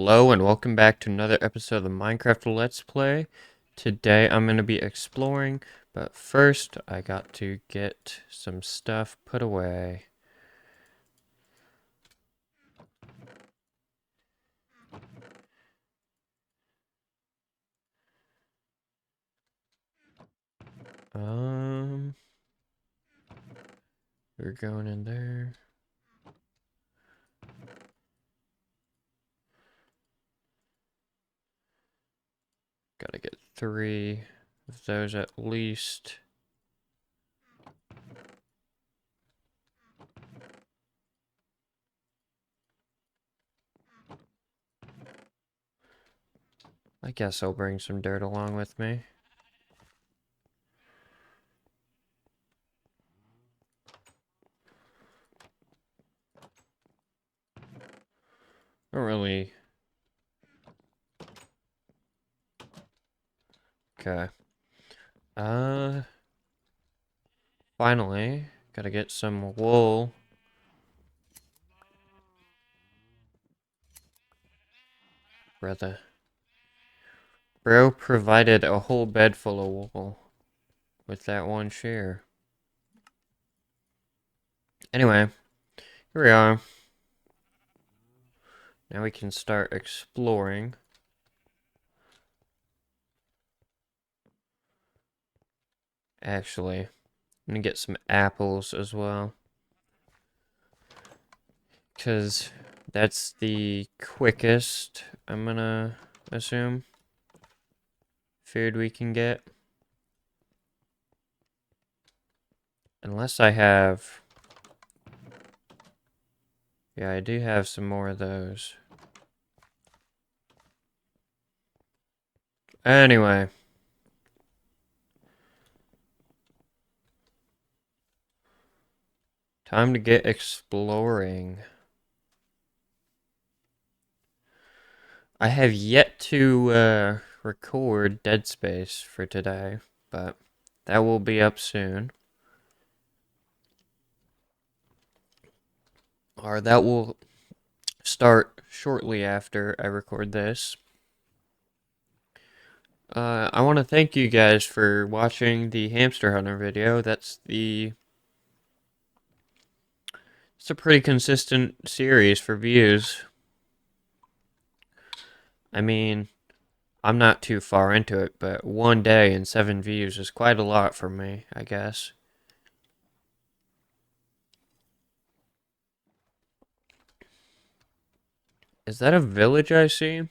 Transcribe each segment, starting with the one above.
Hello and welcome back to another episode of the Minecraft Let's Play. Today I'm going to be exploring, but first I got to get some stuff put away. Um, we're going in there. Gotta get 3 of those at least. I guess I'll bring some dirt along with me. Don't really... Okay. Uh, Finally, gotta get some wool. Brother. Bro provided a whole bed full of wool with that one share. Anyway, here we are. Now we can start exploring. Actually, I'm gonna get some apples as well, because that's the quickest, I'm gonna assume, food we can get. Unless I have... Yeah, I do have some more of those. Anyway. Time to get exploring. I have yet to record Dead Space for today, but that will be up soon. Or that will start shortly after I record this. I want to thank you guys for watching the hamster hunter video. It's a pretty consistent series for views. I mean, I'm not too far into it, but 1 day and 7 views is quite a lot for me, I guess. Is that a village I see?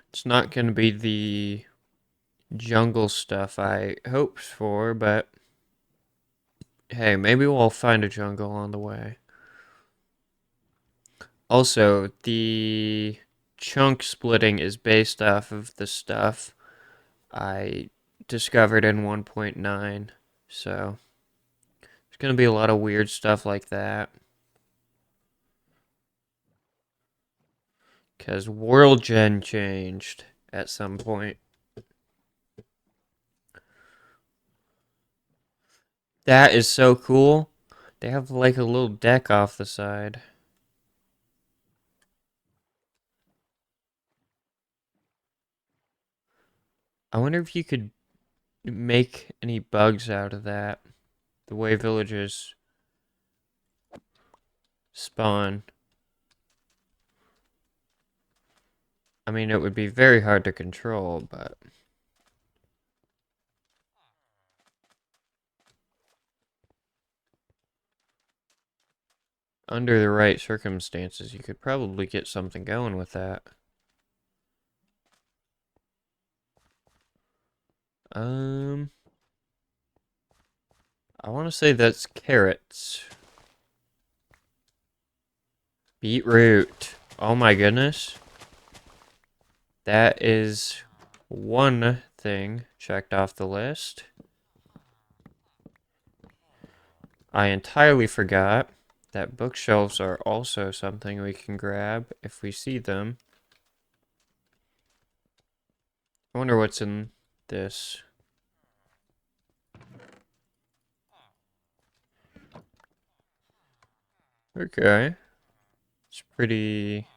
It's not going to be the jungle stuff I hoped for, but hey, maybe we'll find a jungle on the way. Also, the chunk splitting is based off of the stuff I discovered in 1.9, so there's going to be a lot of weird stuff like that. Because World Gen changed at some point. That is so cool. They have like a little deck off the side. I wonder if you could make any bugs out of that. The way villagers spawn. I mean, it would be very hard to control, but... under the right circumstances, you could probably get something going with that. Um... I want to say that's carrots. Beetroot. Oh my goodness. That is one thing checked off the list. I entirely forgot that bookshelves are also something we can grab if we see them. I wonder what's in this. Okay. It's pretty,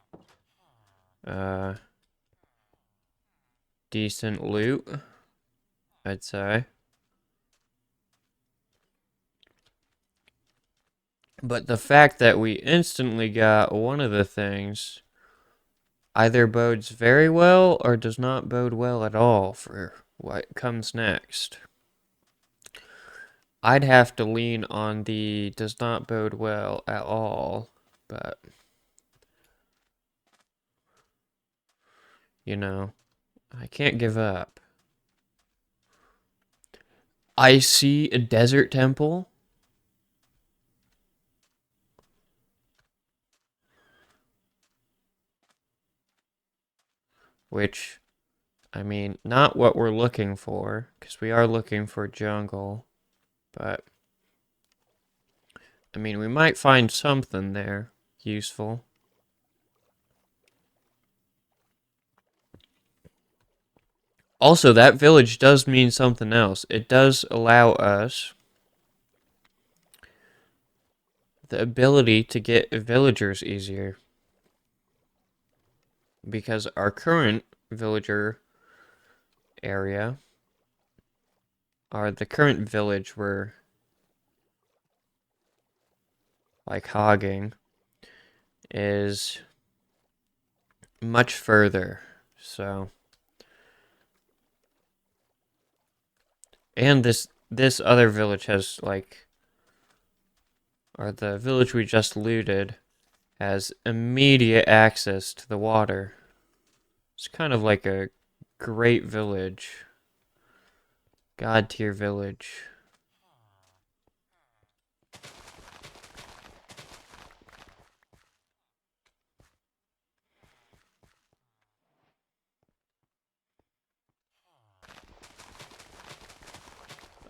uh, decent loot, I'd say. But the fact that we instantly got one of the things either bodes very well or does not bode well at all for what comes next. I'd have to lean on the does not bode well at all, but you know, I can't give up. I see a desert temple, which, I mean, not what we're looking for, because we are looking for jungle, but I mean, we might find something there useful. Also, that village does mean something else. It does allow us the ability to get villagers easier. Because our current villager area, or the current village we're like hogging, is much further. So, and this other village has like, or the village we just looted has immediate access to the water. It's kind of like a great village, god tier village.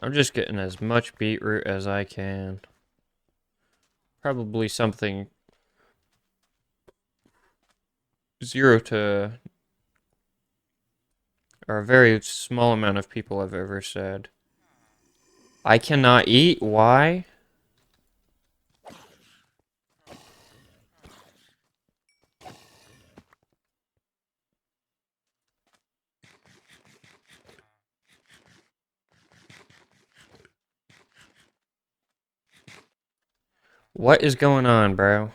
I'm just getting as much beetroot as I can. Probably something 0 to, or a very small amount of people have ever said. I cannot eat? Why? What is going on, bro?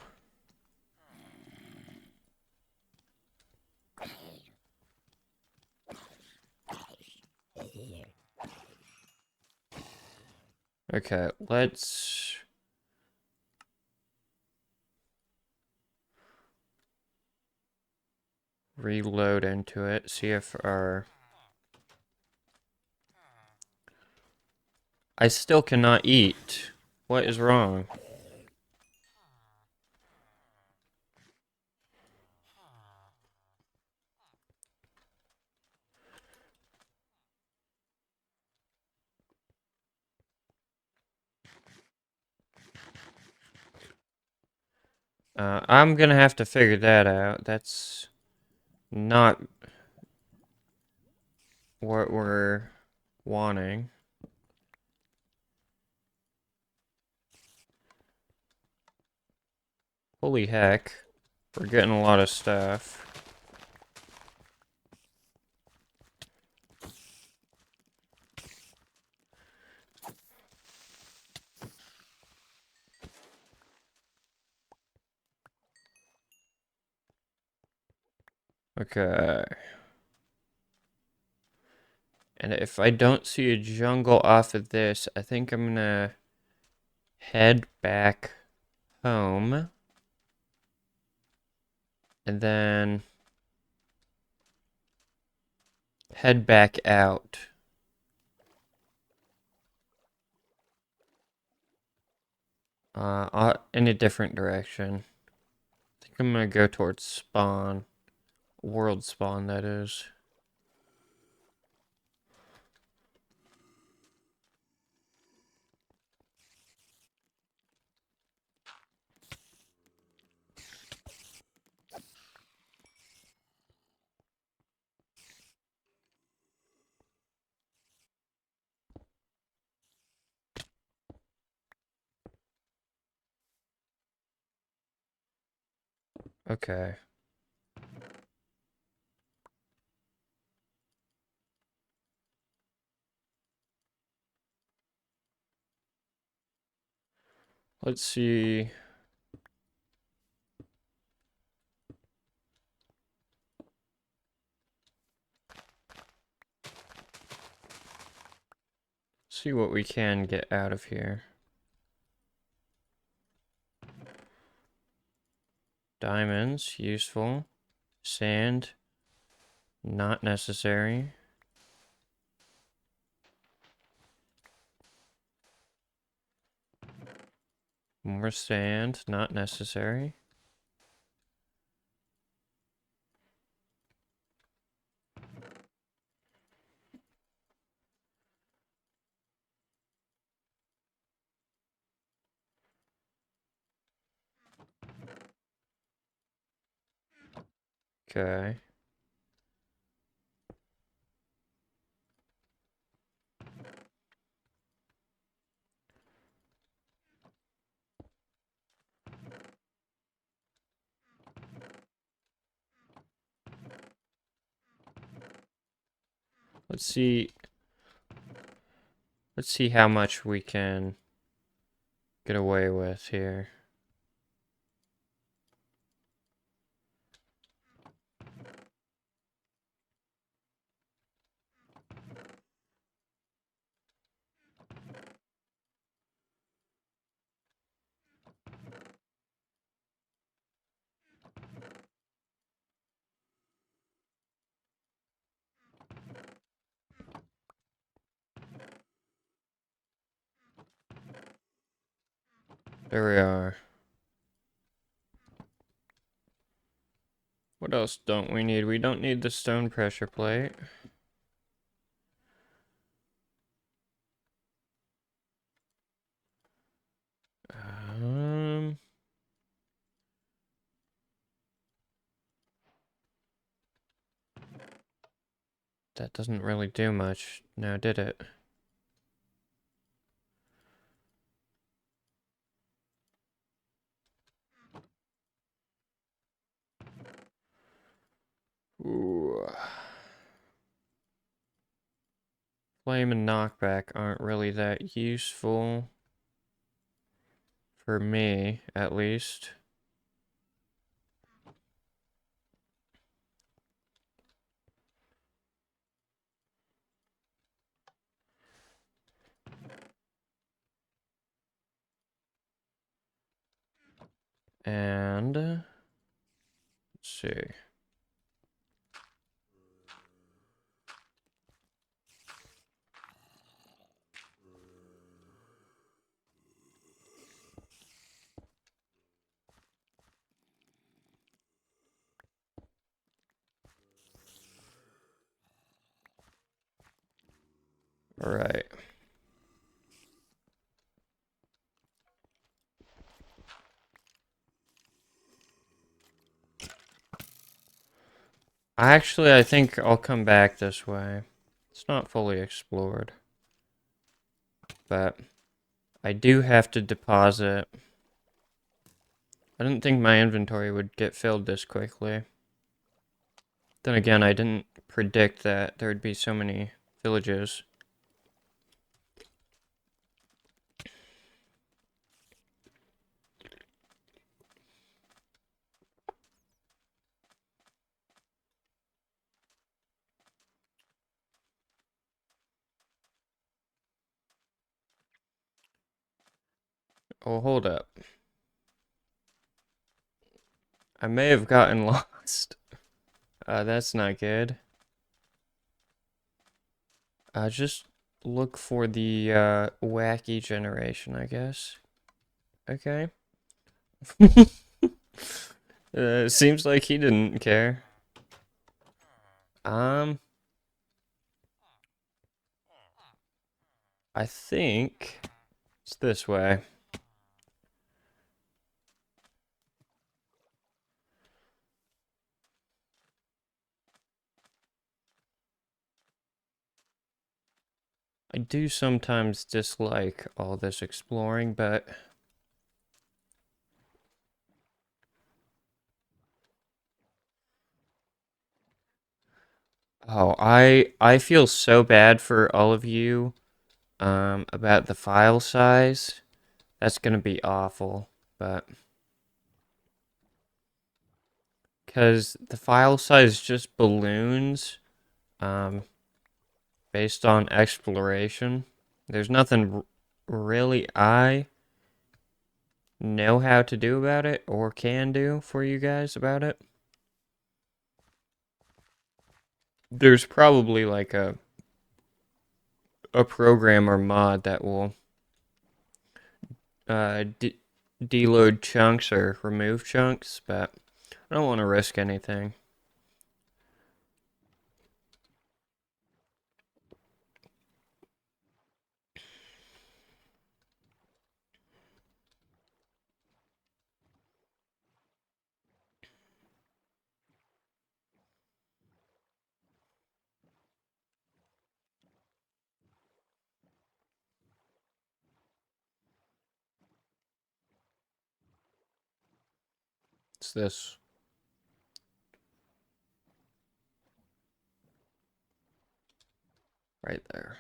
Okay, let's reload into it, see if our... I still cannot eat. What is wrong? I'm gonna have to figure that out. That's not what we're wanting. Holy heck. We're getting a lot of stuff. Okay. And if I don't see a jungle off of this, I think I'm gonna head back home. And then head back out. In a different direction. I think I'm gonna go towards spawn. World spawn, that is. Okay. Let's see. See what we can get out of here. Diamonds, useful. Sand, not necessary. More sand, not necessary. Okay. Let's see. Let's see how much we can get away with here. There we are. What else don't we need? We don't need the stone pressure plate. Um, that doesn't really do much now, did it? Ooh. Flame and knockback aren't really that useful. For me, at least. And let's see. All right. I think I'll come back this way. It's not fully explored, but I do have to deposit. I didn't think my inventory would get filled this quickly. Then again, I didn't predict that there would be so many villages. Oh, hold up. I may have gotten lost. That's not good. Just look for the wacky generation, I guess. Okay. Seems like he didn't care. Um, I think it's this way. I do sometimes dislike all this exploring, but Oh, I feel so bad for all of you about the file size. That's gonna be awful, but because the file size just balloons um based on exploration. There's nothing really I know how to do about it or can do for you guys about it. There's probably like a program or mod that will deload chunks or remove chunks, but I don't want to risk anything. It's this right there.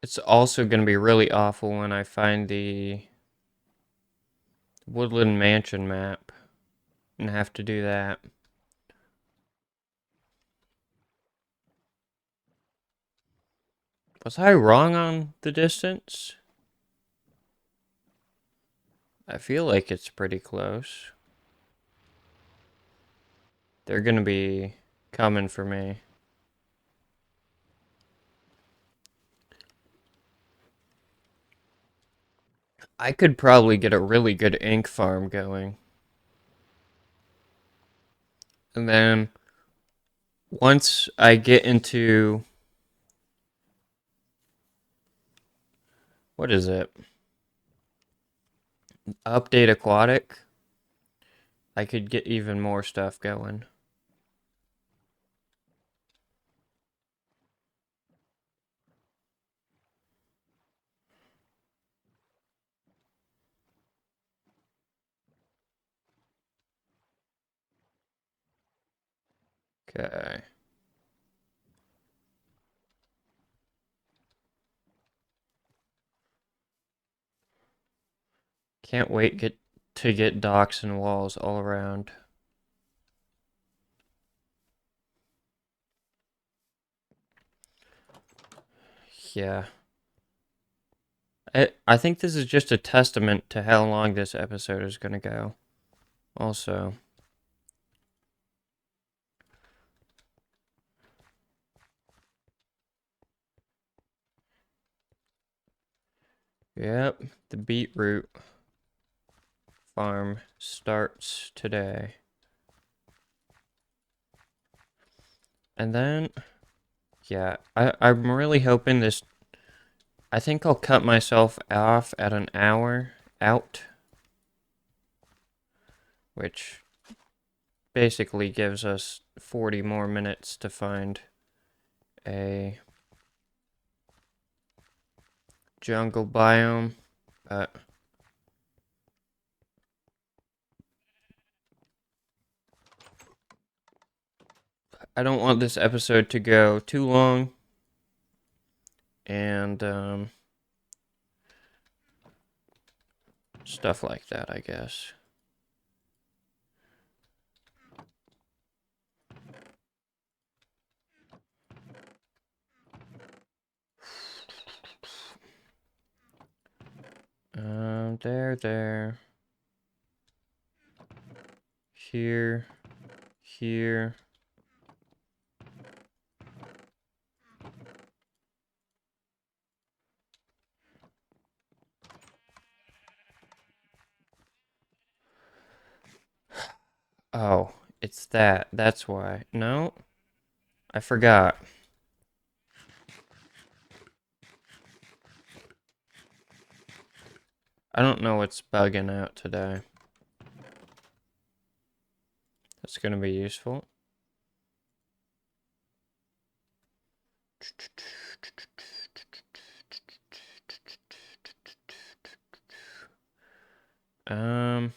It's also going to be really awful when I find the Woodland Mansion map and have to do that. Was I wrong on the distance? I feel like it's pretty close. They're going to be coming for me. I could probably get a really good ink farm going. And then once I get into, what is it? Update aquatic, I could get even more stuff going. Okay. Can't wait to get docks and walls all around. Yeah. I think this is just a testament to how long this episode is going to go. Also, yep, the beetroot farm starts today. And then, yeah, I'm really hoping this. I think I'll cut myself off at an hour out, which basically gives us 40 more minutes to find a jungle biome. But I don't want this episode to go too long. And stuff like that, I guess. There. Here, here. Oh, it's that. That's why. No, I forgot. I don't know what's bugging out today. That's going to be useful. Um,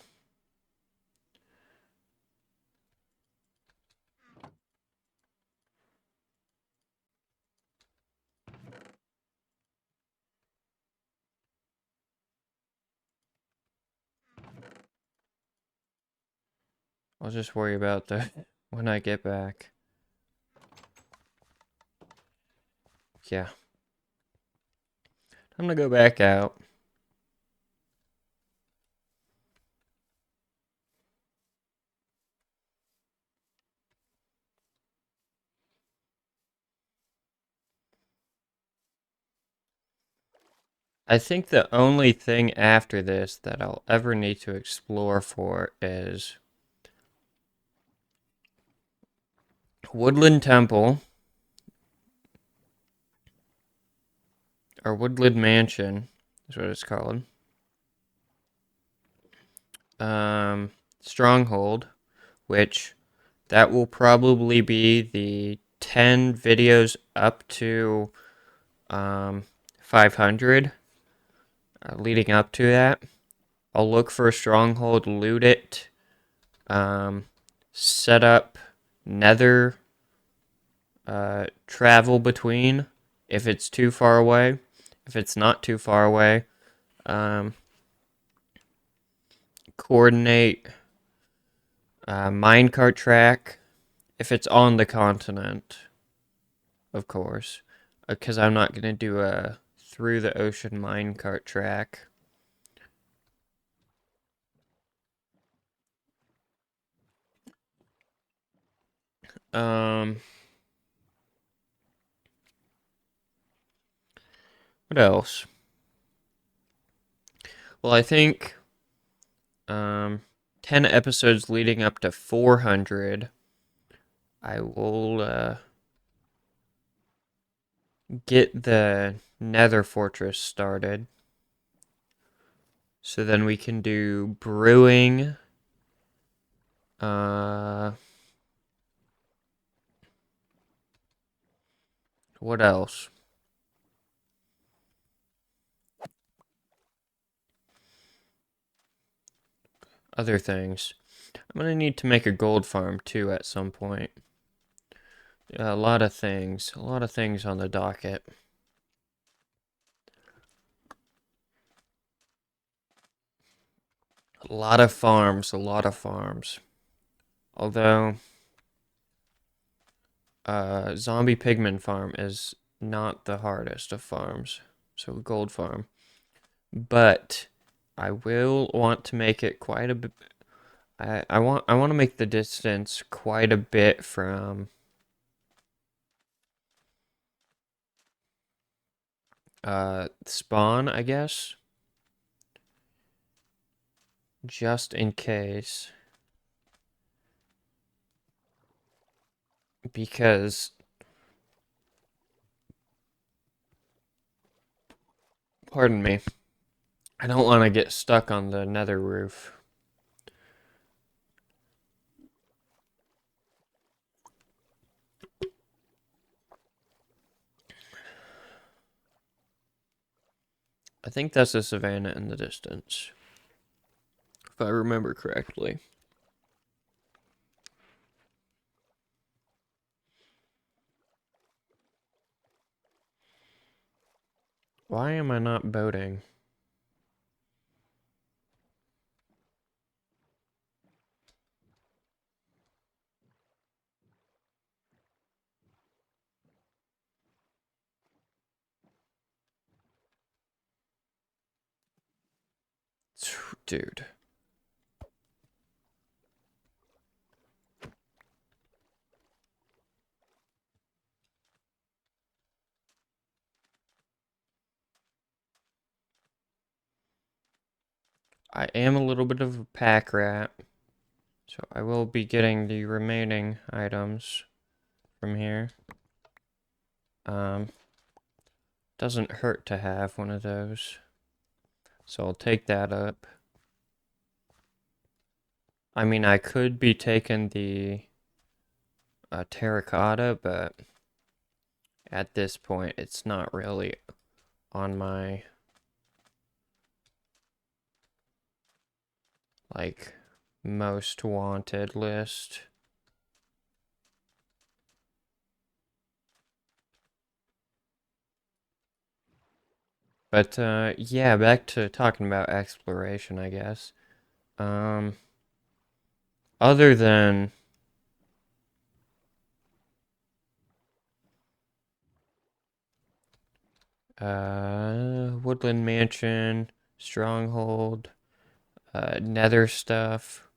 I'll just worry about that when I get back. Yeah. I'm gonna go back out. I think the only thing after this that I'll ever need to explore for is Woodland Temple or Woodland Mansion is what it's called. Stronghold, which that will probably be the 10 videos up to 500 leading up to that. I'll look for a stronghold, loot it, um, set up nether travel between if it's too far away. If it's not too far away, um, coordinate minecart track if it's on the continent, of course, because I'm not going to do a through the ocean minecart track. Um, what else? Well, I think 10 episodes leading up to 400. I will get the Nether Fortress started. So then we can do brewing. What else? Other things. I'm gonna need to make a gold farm too at some point. A lot of things. A lot of things on the docket. A lot of farms. A lot of farms. Although, zombie pigman farm is not the hardest of farms. So gold farm. But I will want to make it quite a bit. I want to make the distance quite a bit from spawn, I guess, just in case, because pardon me, I don't want to get stuck on the nether roof. I think that's a savannah in the distance, if I remember correctly. Why am I not boating? Dude. I am a little bit of a pack rat, so I will be getting the remaining items from here. Doesn't hurt to have one of those. So I'll take that up. I mean, I could be taking the terracotta, but at this point, it's not really on my, like, most wanted list. But, yeah, back to talking about exploration, I guess. Um, other than, Woodland Mansion, Stronghold, Nether stuff,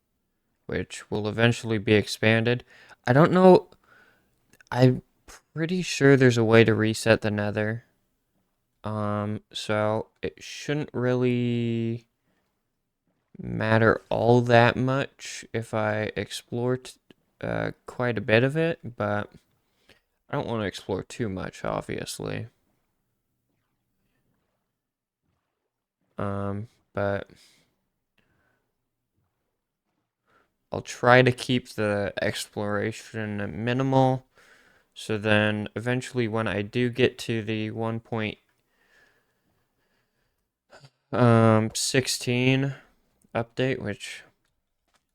which will eventually be expanded. I don't know, I'm pretty sure there's a way to reset the Nether. So it shouldn't really matter all that much if I explore quite a bit of it, but I don't want to explore too much, obviously. But I'll try to keep the exploration minimal. So then eventually when I do get to the 1.16 update, which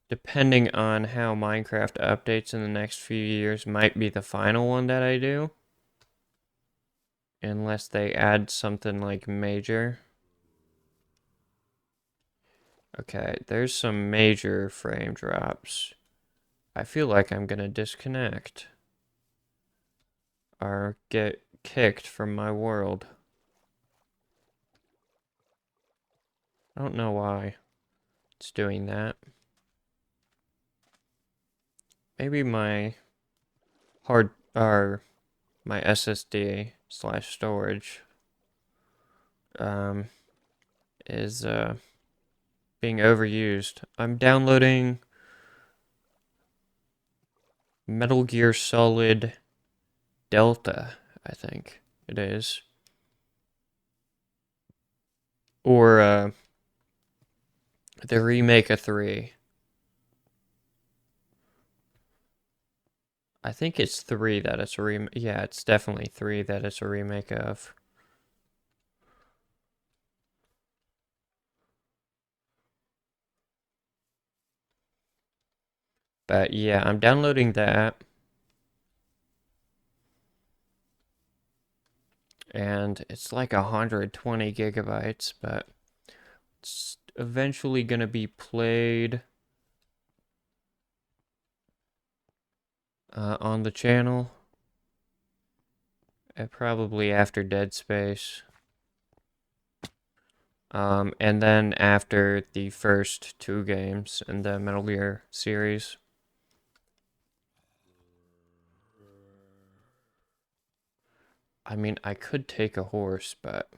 depending on how Minecraft updates in the next few years might be the final one that I do, unless they add something like major. Okay, there's some major frame drops. I feel like I'm gonna disconnect or get kicked from my world. I don't know why it's doing that. Maybe my hard or my SSD slash storage um is being overused. I'm downloading Metal Gear Solid Delta, I think it is. Or the remake of 3. I think it's 3 that it's a remake. Yeah, it's definitely 3 that it's a remake of. But yeah, I'm downloading that. And it's like 120 gigabytes, but it's eventually going to be played on the channel. Probably after Dead Space. And then after the first 2 games in the Metal Gear series. I mean, I could take a horse, but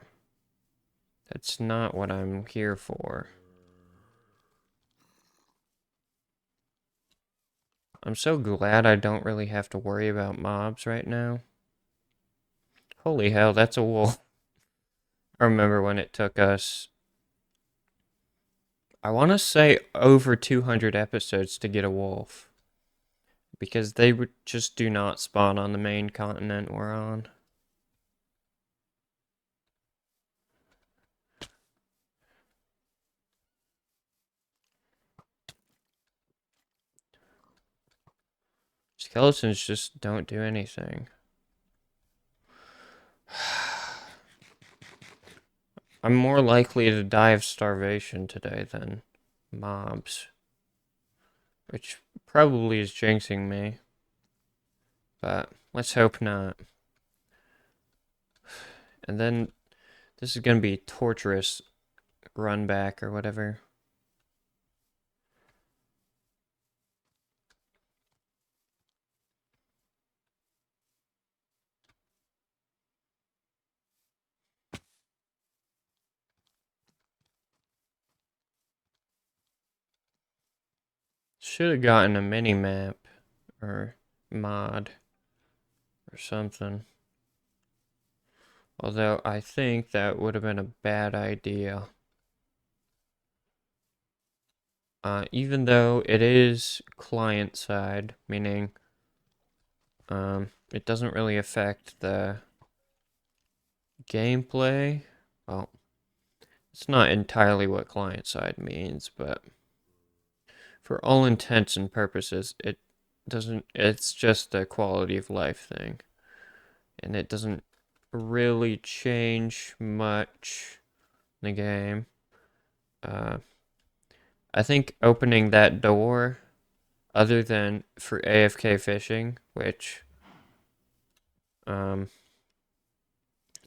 that's not what I'm here for. I'm so glad I don't really have to worry about mobs right now. Holy hell, that's a wolf. I remember when it took us, I want to say, over 200 episodes to get a wolf. Because they would just do not spawn on the main continent we're on. Skeletons just don't do anything. I'm more likely to die of starvation today than mobs. Which probably is jinxing me. But let's hope not. And then this is going to be torturous run back or whatever. Should have gotten a mini map or mod or something. Although I think that would have been a bad idea. Even though it is client side, meaning it doesn't really affect the gameplay. Well, it's not entirely what client side means, but for all intents and purposes, it doesn't, it's just a quality of life thing. And it doesn't really change much in the game. Uh, I think opening that door, other than for AFK fishing, which um,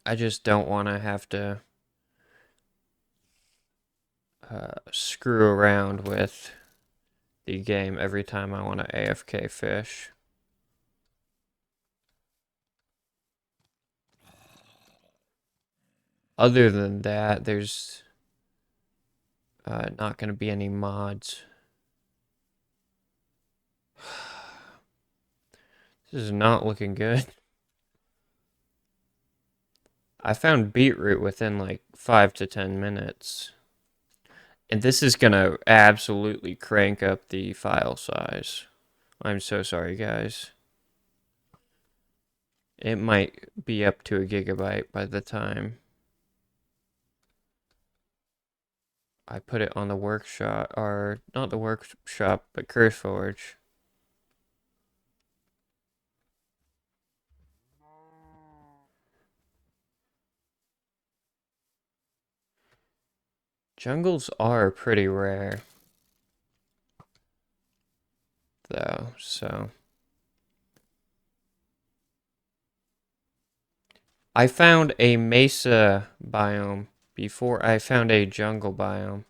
I just don't want to have to screw around with the game every time I want to AFK fish. Other than that, there's not going to be any mods. This is not looking good. I found beetroot within like 5 to 10 minutes. And this is going to absolutely crank up the file size. I'm so sorry, guys. It might be up to a gigabyte by the time I put it on the workshop, or not the workshop, but CurseForge. Jungles are pretty rare, though, so. I found a mesa biome before I found a jungle biome.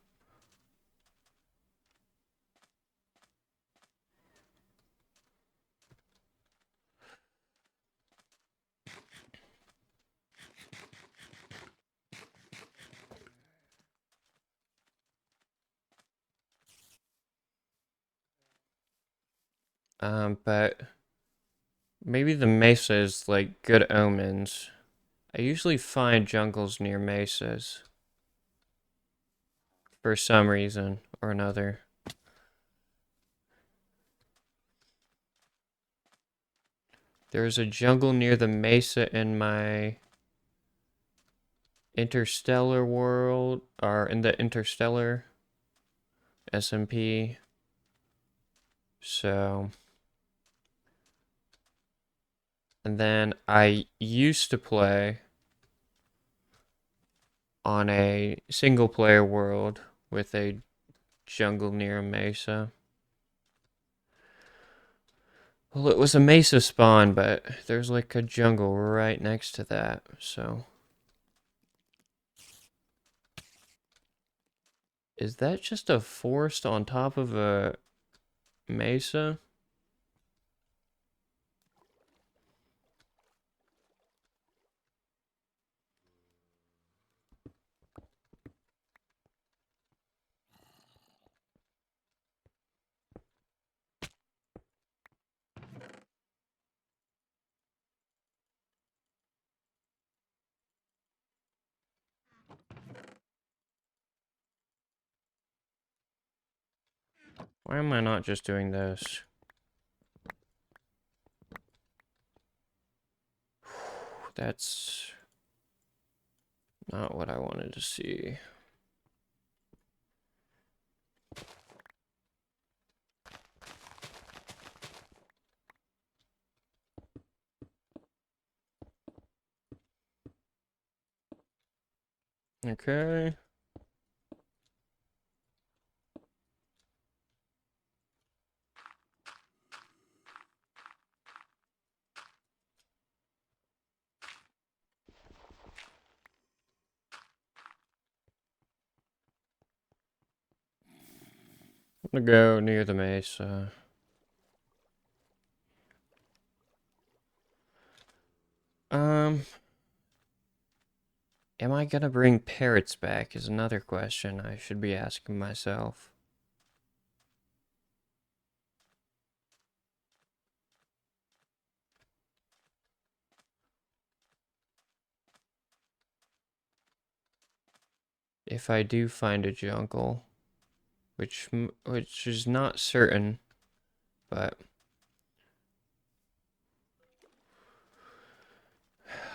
But maybe the mesa is like good omens. I usually find jungles near mesas for some reason or another. There's a jungle near the mesa in my interstellar world, or in the interstellar SMP. So, and then I used to play on a single player world with a jungle near a mesa. Well, it was a mesa spawn, but there's like a jungle right next to that, so. Is that just a forest on top of a mesa? Why am I not just doing this? That's not what I wanted to see. Okay. I'm gonna go near the mesa. Um, am I gonna bring parrots back is another question I should be asking myself. If I do find a jungle which is not certain, but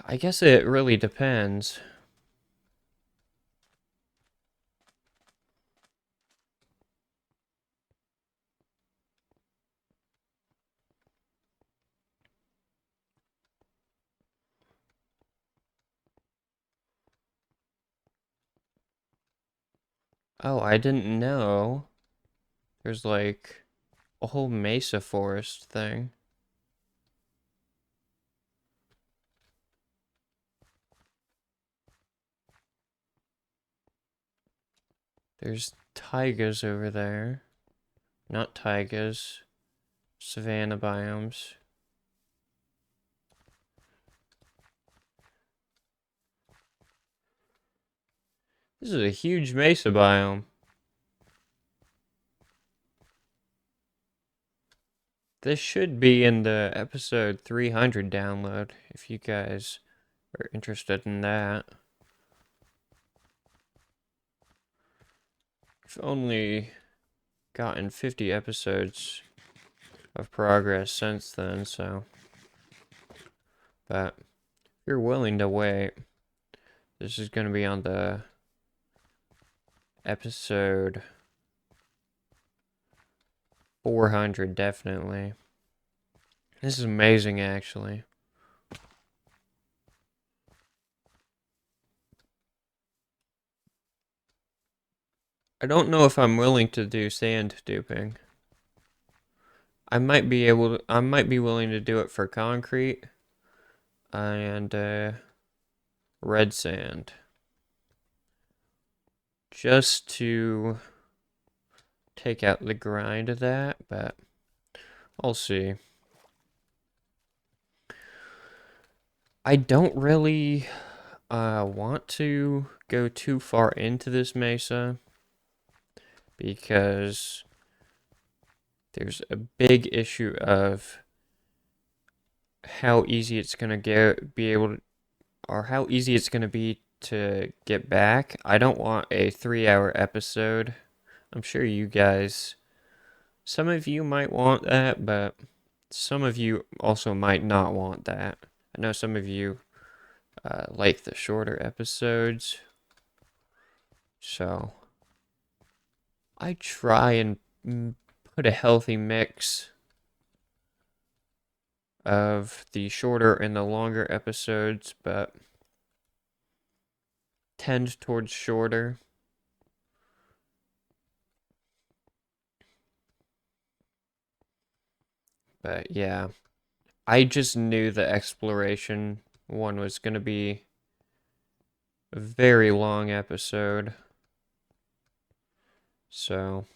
I guess it really depends. Oh, I didn't know. There's like a whole mesa forest thing. There's taigas over there. Not taigas. Savanna biomes. This is a huge mesa biome. This should be in the episode 300 download if you guys are interested in that. I've only gotten 50 episodes of progress since then, so. But if you're willing to wait, this is going to be on the episode 400, definitely. This is amazing, actually. I don't know if I'm willing to do sand duping. I might be willing to do it for concrete and red sand. Just to take out the grind of that, but I'll see. I don't really want to go too far into this mesa because there's a big issue of how easy it's gonna or how easy it's gonna be to get back. I don't want a 3-hour episode. I'm sure you guys, some of you might want that, but some of you also might not want that. I know some of you like the shorter episodes, so I try and put a healthy mix of the shorter and the longer episodes, but tend towards shorter. But yeah, I just knew the exploration one was going to be a very long episode. So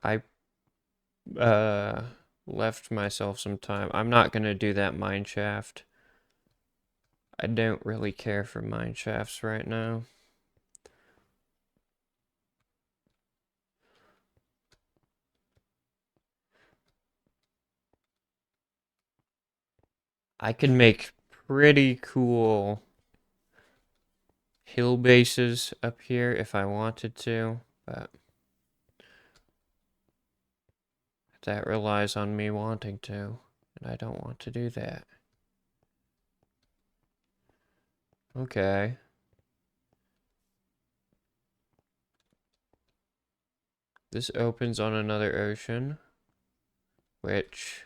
I uh left myself some time. I'm not going to do that mine shaft. I don't really care for mine shafts right now. I could make pretty cool hill bases up here if I wanted to, but that relies on me wanting to, and I don't want to do that. Okay. This opens on another ocean, which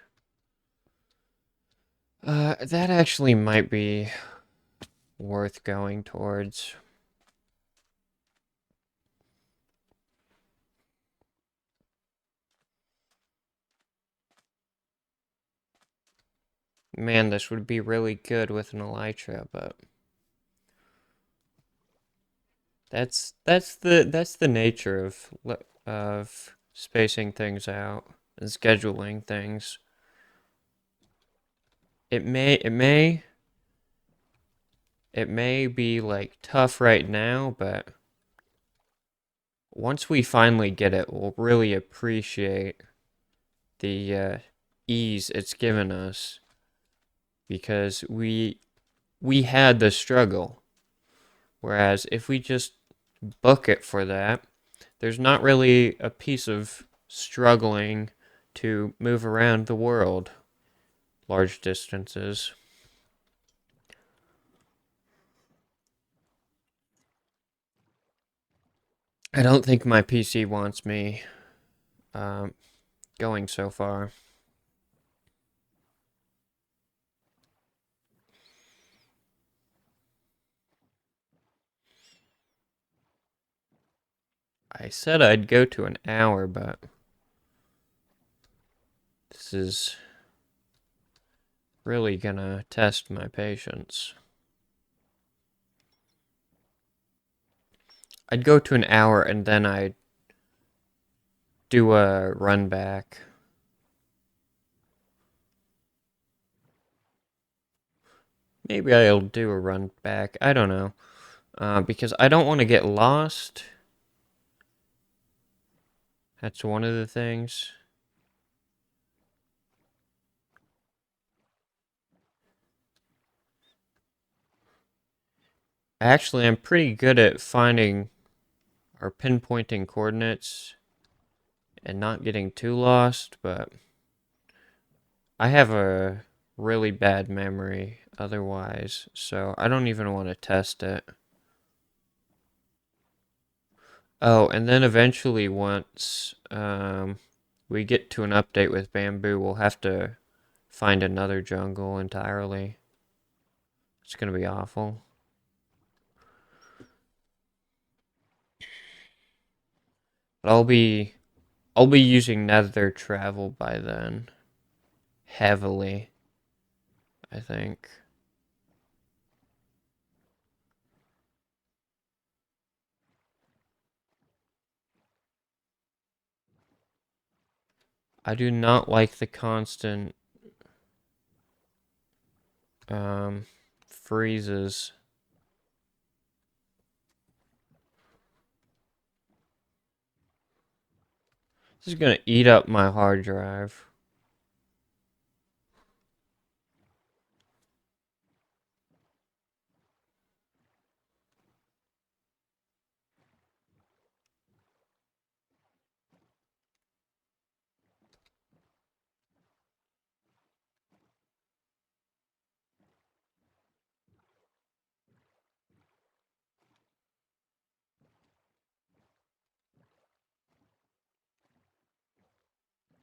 that actually might be worth going towards. Man, this would be really good with an elytra, but that's the nature of spacing things out and scheduling things. It may be like tough right now, but once we finally get it, we'll really appreciate the ease it's given us because we had the struggle. Whereas if we just book it for that, there's not really a piece of struggling to move around the world large distances. I don't think my PC wants me um, going so far. I said I'd go to an hour, but this is really gonna test my patience. I'd go to an hour and then I'd do a run back. Maybe I'll do a run back. I don't know. Because I don't want to get lost. That's one of the things. Actually, I'm pretty good at finding or pinpointing coordinates and not getting too lost, but I have a really bad memory otherwise, so I don't even want to test it. Oh, and then eventually once we get to an update with bamboo, we'll have to find another jungle entirely. It's gonna be awful. But I'll be using nether travel by then. Heavily, I think. I do not like the constant um freezes. This is gonna eat up my hard drive.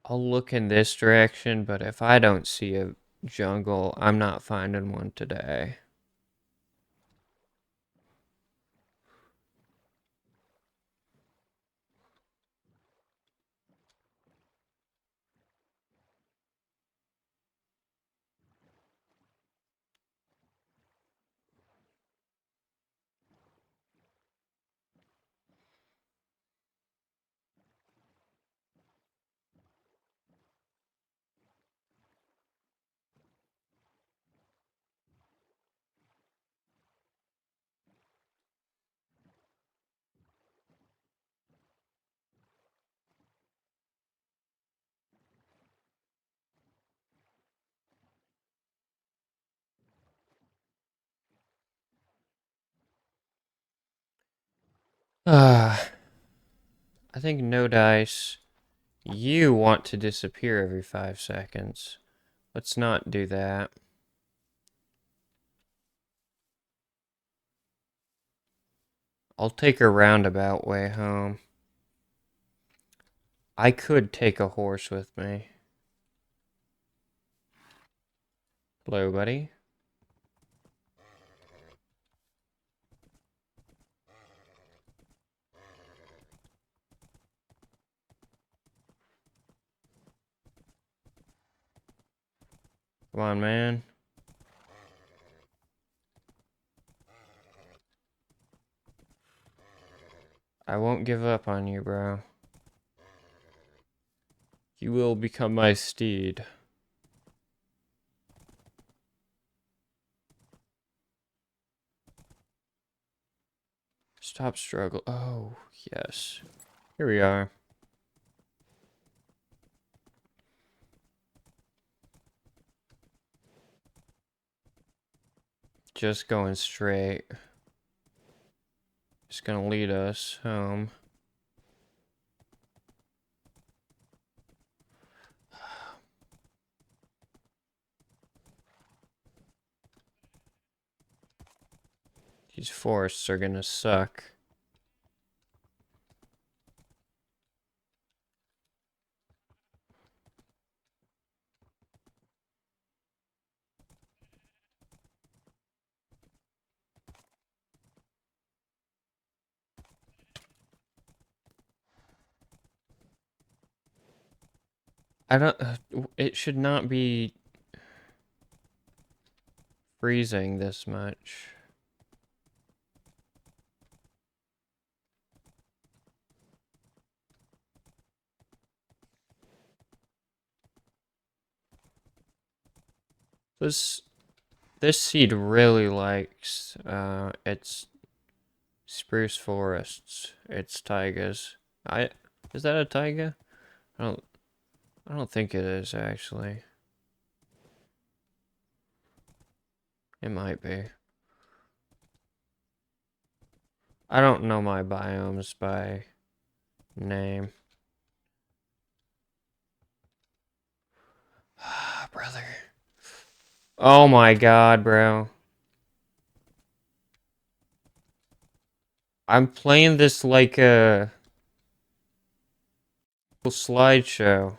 I'll look in this direction, but if I don't see a jungle, I'm not finding one today. Ah, I think no dice. You want to disappear every 5 seconds. Let's not do that. I'll take a roundabout way home. I could take a horse with me. Hello, buddy. Come on, man. I won't give up on you, bro. You will become my steed. Stop struggle. Oh, yes. Here we are. Just going straight. It's gonna lead us home. These forests are gonna suck. I don't. It should not be freezing this much. This this seed really likes its spruce forests. Its taigas. I Is that a taiga? I don't I don't think it is actually. It might be. I don't know my biomes by name. Brother. Oh my god, bro. I'm playing this like a slideshow.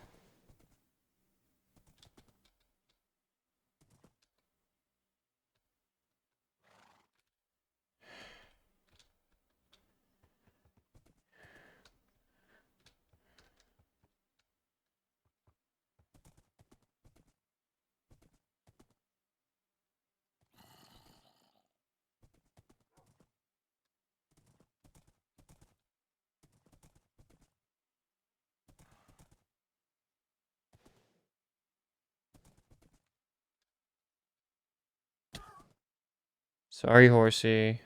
Sorry, horsey.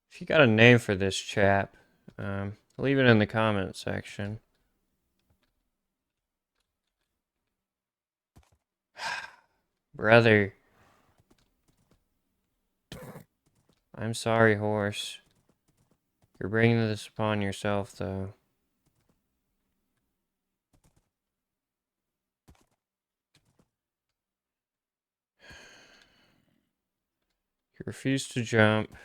If you got a name for this chap, leave it in the comment section. Brother. I'm sorry, horse. You're bringing this upon yourself, though. You refuse to jump.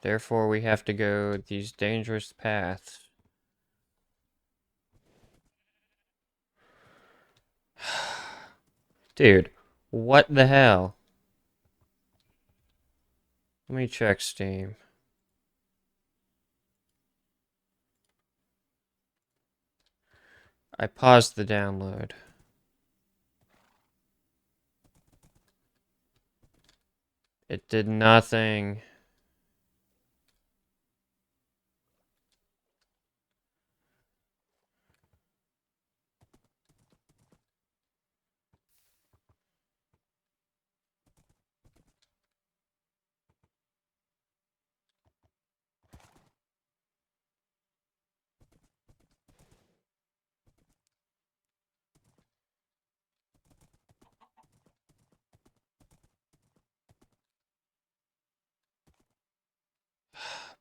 Therefore, we have to go these dangerous paths. Dude, what the hell? Let me check Steam. I paused the download. It did nothing.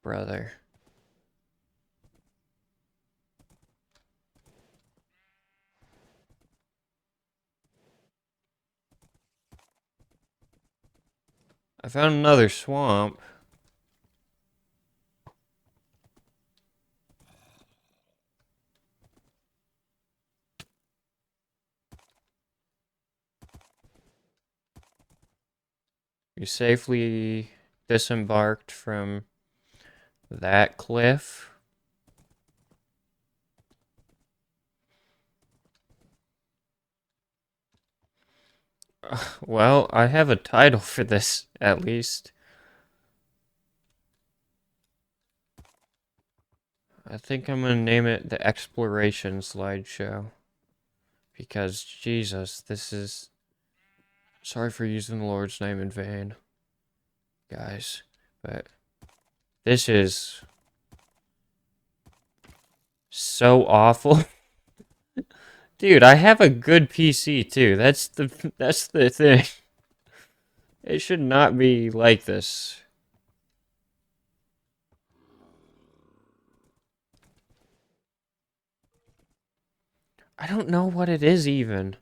Brother. I found another swamp. We safely disembarked from that cliff. Well, I have a title for this, at least. I think I'm gonna name it the Exploration Slideshow. Because, Jesus, this is... Sorry for using the Lord's name in vain, guys. But this is... So awful. Dude, I have a good PC too. That's the thing. It should not be like this. I don't know what it is even.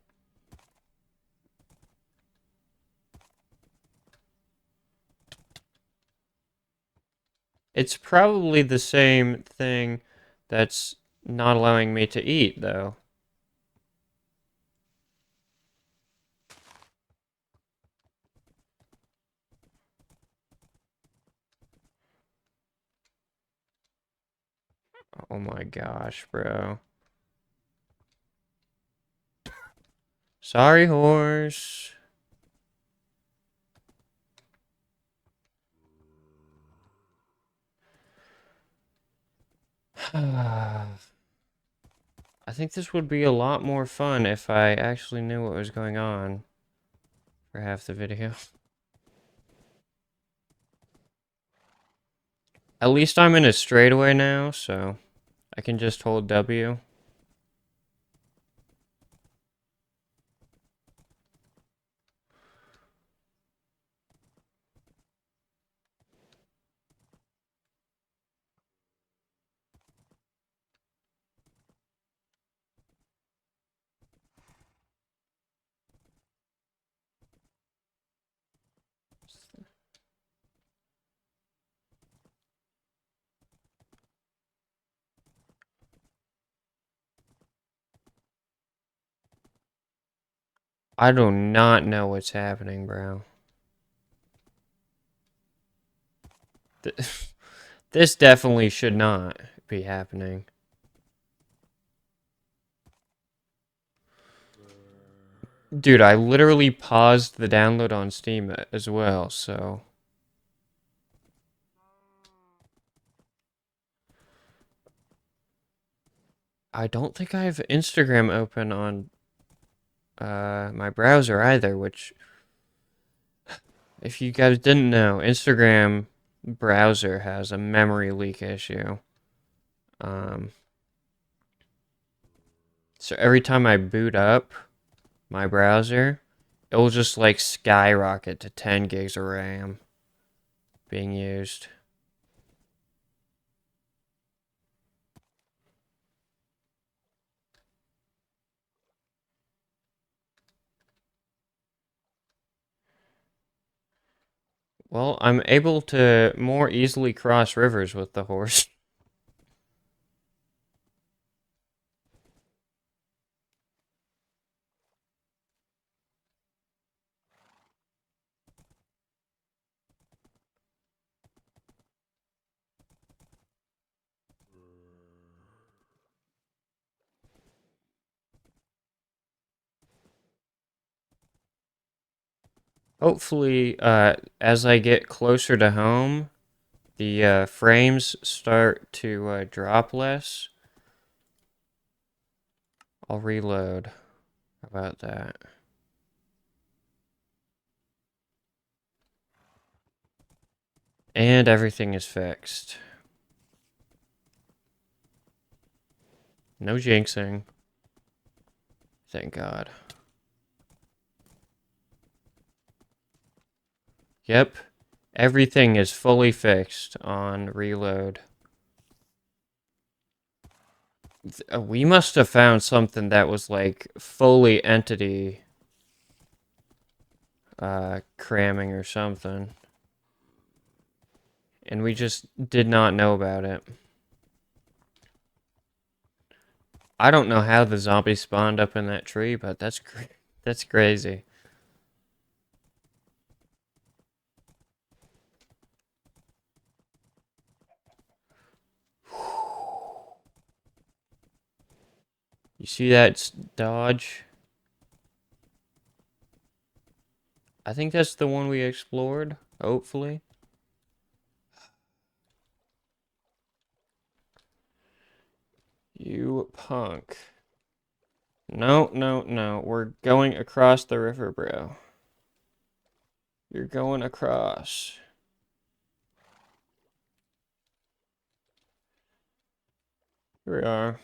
It's probably the same thing that's not allowing me to eat, though. Oh my gosh, bro. Sorry, horse. I think this would be a lot more fun if I actually knew what was going on for half the video. At least I'm in a straightaway now, so I can just hold W. I do not know what's happening, bro. This definitely should not be happening. Dude, I literally paused the download on Steam as well, so... I don't think I have Instagram open on my browser either, which, if you guys didn't know, Instagram browser has a memory leak issue. Um, so every time I boot up my browser, it will just like skyrocket to 10 gigs of RAM being used. Well, I'm able to more easily cross rivers with the horse. Hopefully, as I get closer to home, the frames start to drop less. I'll reload. How about that? And everything is fixed. No jinxing. Thank God. Yep. Everything is fully fixed on reload. We must have found something that was like fully entity cramming or something. And we just did not know about it. I don't know how the zombie spawned up in that tree, but that's crazy. You see that dodge? I think that's the one we explored, hopefully. You punk. No, no, no. We're going across the river, bro. You're going across. Here we are.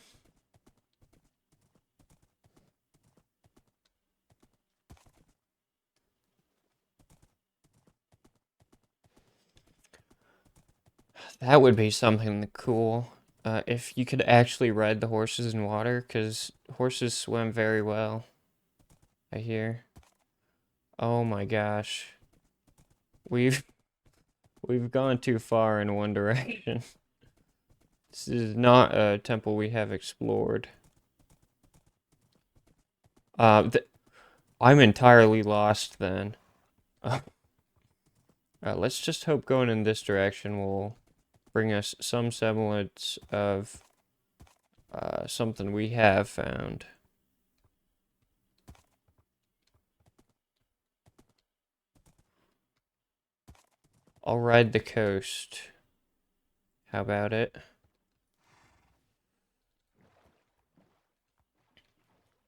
That would be something cool. If you could actually ride the horses in water, because horses swim very well, I hear. Oh my gosh. We've we've gone too far in one direction. This is not a temple we have explored. Th I'm entirely lost then. Uh, let's just hope going in this direction will bring us some semblance of something we have found. I'll ride the coast. How about it?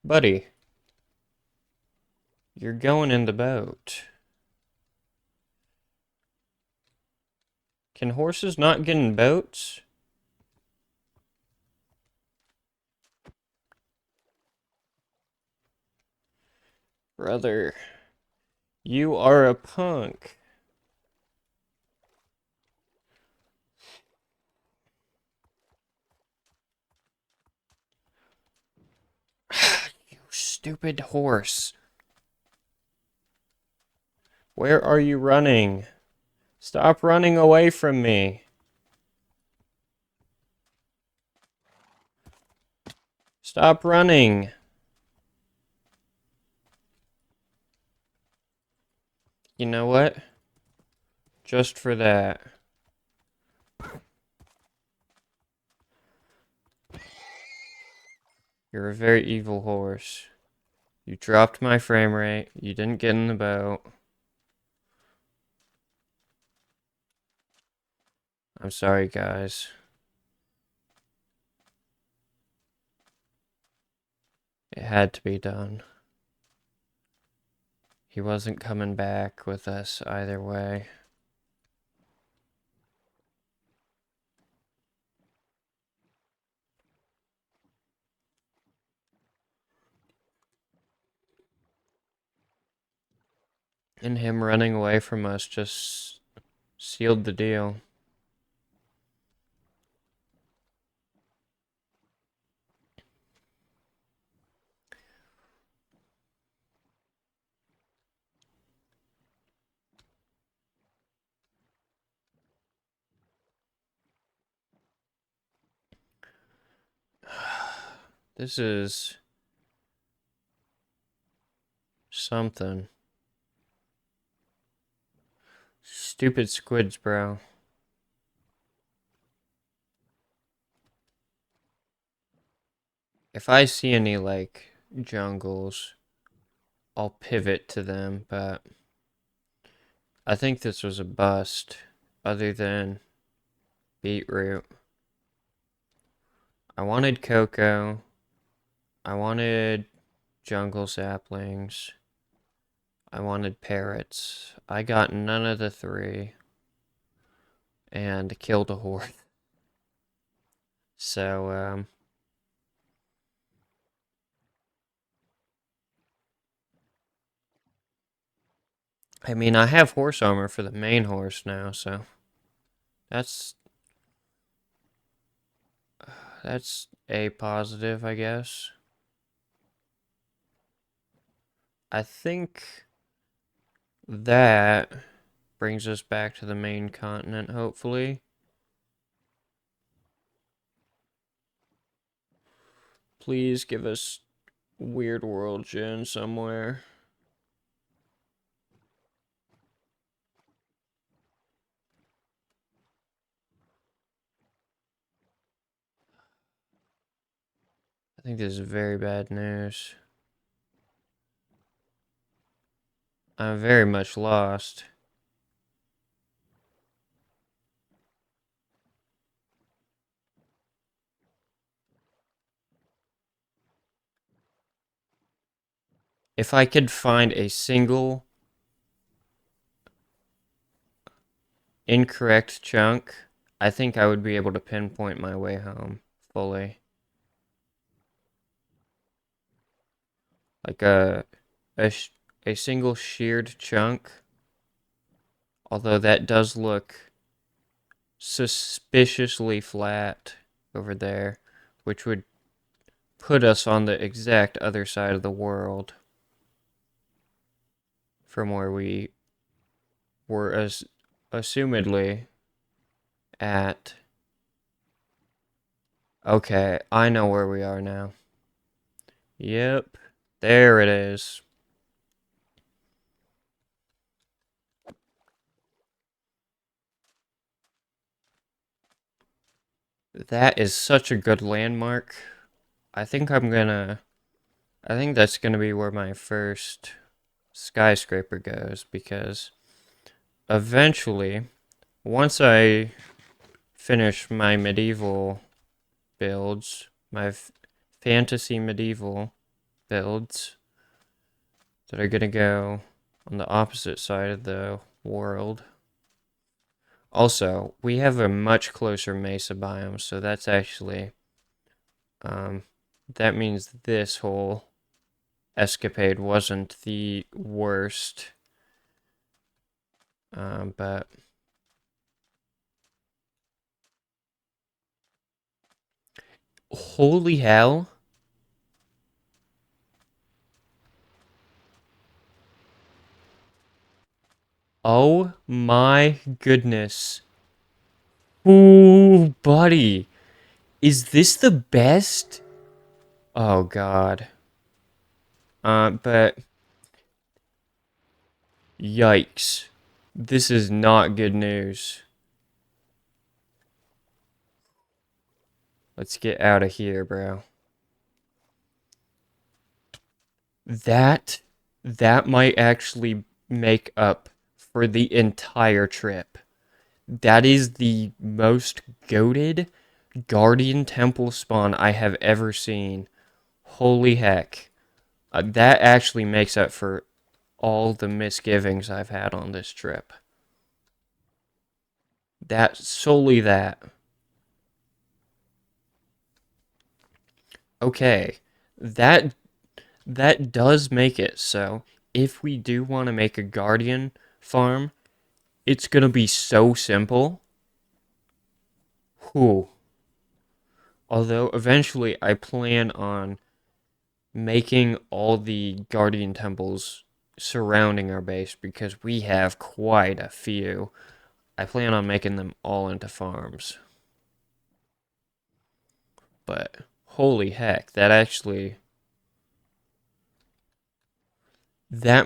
Buddy, you're going in the boat. Can horses not get in boats? Brother, you are a punk. You stupid horse. Where are you running? Stop running away from me. Stop running. You know what? Just for that. You're a very evil horse. You dropped my frame rate. You didn't get in the boat. I'm sorry, guys. It had to be done. He wasn't coming back with us either way. And him running away from us just sealed the deal. This is something. Stupid squids, bro. If I see any, like, jungles, I'll pivot to them, but I think this was a bust, other than beetroot. I wanted cocoa. I wanted jungle saplings. I wanted parrots. I got none of the three and killed a horse. So, I mean, I have horse armor for the main horse now, so that's that's a positive, I guess. I think that brings us back to the main continent, hopefully. Please give us Weird World Gin somewhere. I think this is very bad news. I'm very much lost. If I could find a single incorrect chunk, I think I would be able to pinpoint my way home fully. Like a, a single sheared chunk, although that does look suspiciously flat over there, which would put us on the exact other side of the world from where we were assumedly at. Okay, I know where we are now. Yep, there it is. That is such a good landmark. I think I think that's gonna be where my first skyscraper goes because eventually, once I finish my medieval builds, my fantasy medieval builds that are gonna go on the opposite side of the world. Also, we have a much closer mesa biome, so that's actually um, that means this whole escapade wasn't the worst. But holy hell! Oh my goodness! Ooh, buddy, is this the best? Oh god. But yikes. This is not good news. Let's get out of here, bro. That that might actually make up for the entire trip. That is the most goated Guardian Temple spawn I have ever seen. Holy heck. That actually makes up for all the misgivings I've had on this trip. That solely that. Okay. That that does make it so if we do want to make a Guardian farm, it's gonna be so simple. Whew. Although eventually I plan on making all the Guardian temples surrounding our base because we have quite a few. I plan on making them all into farms. But holy heck, that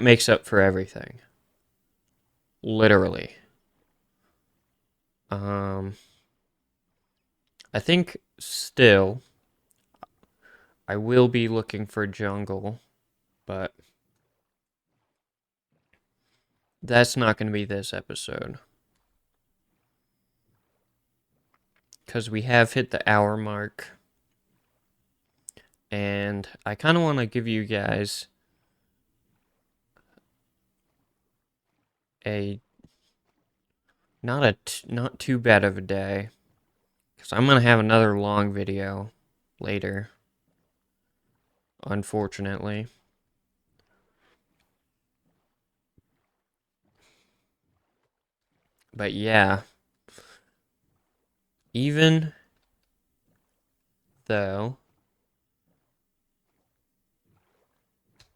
makes up for everything. Literally. Um I think still I will be looking for jungle, but that's not going to be this episode because we have hit the hour mark, and I kind of want to give you guys a not too bad of a day because I'm gonna have another long video later, unfortunately. But yeah, even though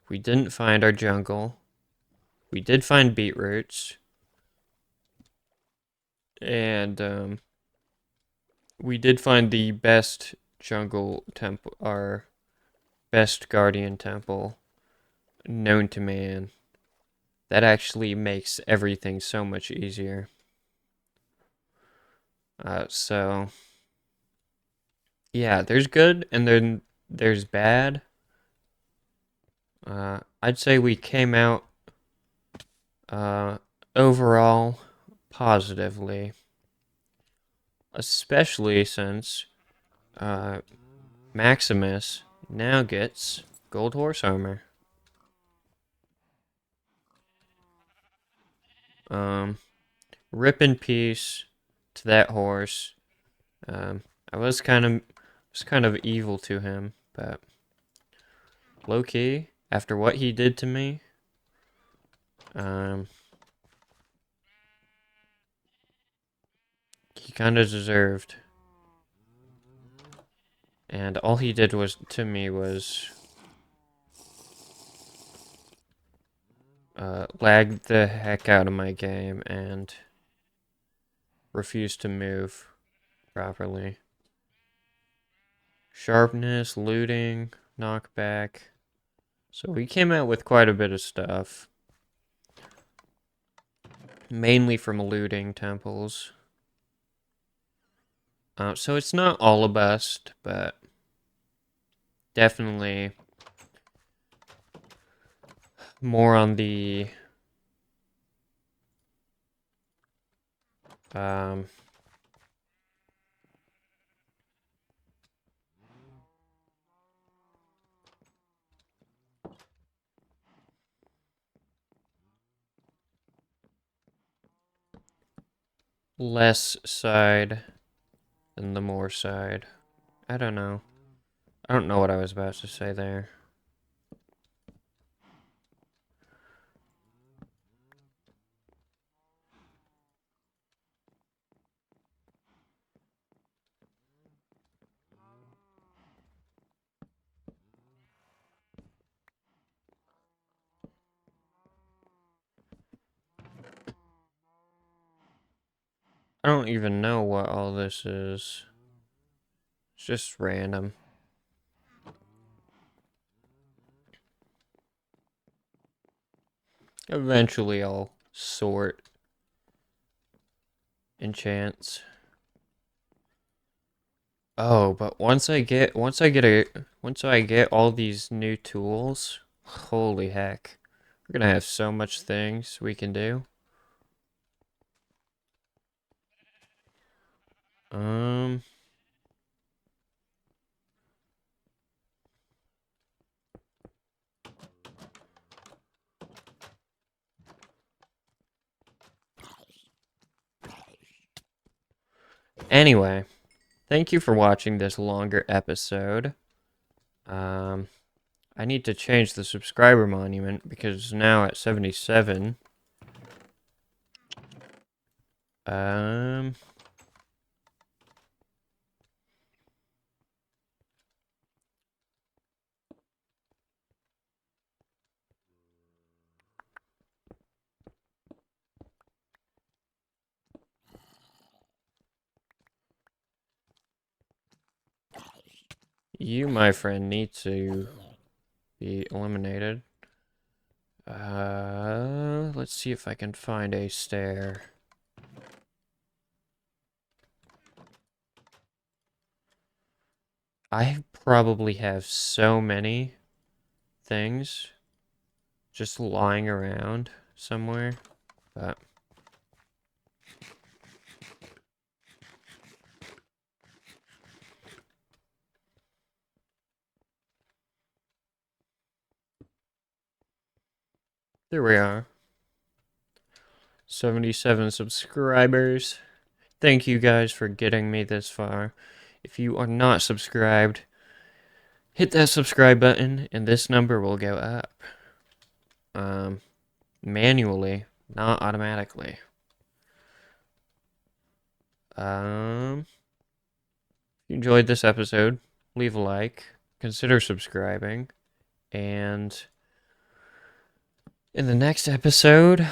we didn't find our jungle, we did find beetroots, and we did find the best jungle temple, our best guardian temple known to man. That actually makes everything so much easier. So yeah, there's good and then there's bad. I'd say we came out uh, overall positively, especially since uh, Maximus now gets gold horse armor. Um, Rip in peace to that horse. Um, I was kind of evil to him, but low key after what he did to me, um, he kind of deserved. And all he did was to me was lag the heck out of my game and refuse to move properly. Sharpness, looting, knockback. So we came out with quite a bit of stuff. Mainly from looting temples. So it's not all a bust, but definitely more on the um, less side than the more side. I don't know. I don't know what I was about to say there. I don't even know what all this is. It's just random. Eventually I'll sort enchants. Oh, but once I get all these new tools, holy heck. We're gonna have so much things we can do. Um anyway, thank you for watching this longer episode. Um I need to change the subscriber monument because it's now at 77. Um you, my friend, need to be eliminated. Let's see if I can find a stair. I probably have so many things just lying around somewhere, but there we are. 77 subscribers. Thank you guys for getting me this far. If you are not subscribed, hit that subscribe button and this number will go up. Manually, not automatically. If you enjoyed this episode, leave a like, consider subscribing, and in the next episode,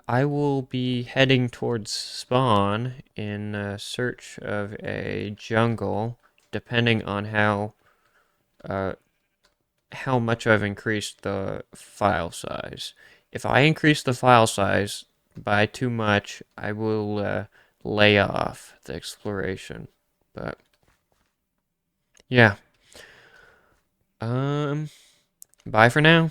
I will be heading towards spawn in search of a jungle, depending on uh, how much I've increased the file size. If I increase the file size by too much, I will lay off the exploration. But yeah, bye for now.